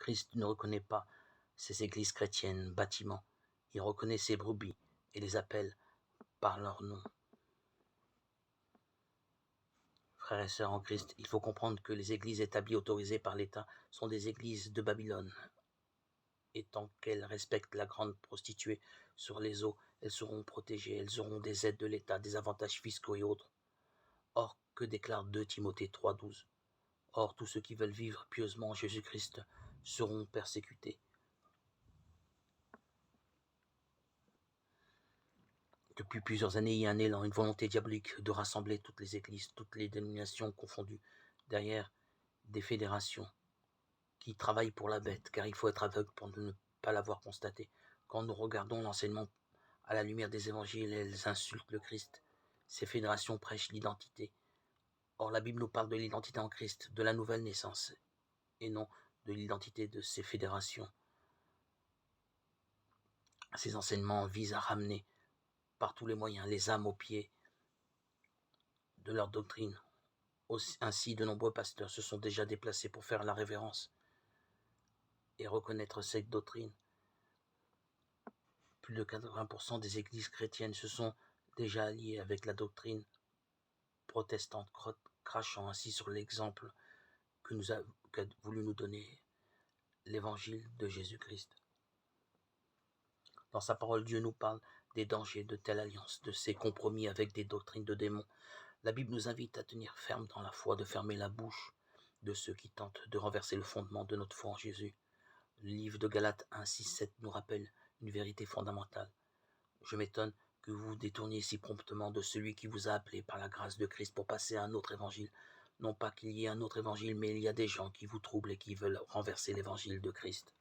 Christ ne reconnaît pas ces églises chrétiennes, bâtiments. Il reconnaît ses brebis et les appelle par leur nom. Frères et sœurs en Christ, il faut comprendre que les églises établies autorisées par l'État sont des églises de Babylone. Et tant qu'elles respectent la grande prostituée sur les eaux, elles seront protégées, elles auront des aides de l'État, des avantages fiscaux et autres. Or, que déclare 2 Timothée 3,12 ? Or, tous ceux qui veulent vivre pieusement en Jésus-Christ seront persécutés. Depuis plusieurs années, il y a un élan, une volonté diabolique de rassembler toutes les églises, toutes les dénominations confondues, derrière des fédérations qui travaillent pour la bête, car il faut être aveugle pour ne pas l'avoir constaté. Quand nous regardons l'enseignement à la lumière des évangiles, elles insultent le Christ. Ces fédérations prêchent l'identité. Or, la Bible nous parle de l'identité en Christ, de la nouvelle naissance, et non de l'identité de ces fédérations. Ces enseignements visent à ramener par tous les moyens les âmes aux pieds de leur doctrine. Ainsi, de nombreux pasteurs se sont déjà déplacés pour faire la révérence et reconnaître cette doctrine. Plus de 80% des églises chrétiennes se sont déjà alliées avec la doctrine protestante, crachant ainsi sur l'exemple qu'a voulu nous donner l'évangile de Jésus-Christ. Dans sa parole, Dieu nous parle des dangers de telle alliance, de ces compromis avec des doctrines de démons. La Bible nous invite à tenir ferme dans la foi, de fermer la bouche de ceux qui tentent de renverser le fondement de notre foi en Jésus. Le livre de Galates 1, 6, 7 nous rappelle une vérité fondamentale. Je m'étonne que vous vous détourniez si promptement de celui qui vous a appelé par la grâce de Christ pour passer à un autre évangile. Non pas qu'il y ait un autre évangile, mais il y a des gens qui vous troublent et qui veulent renverser l'évangile de Christ.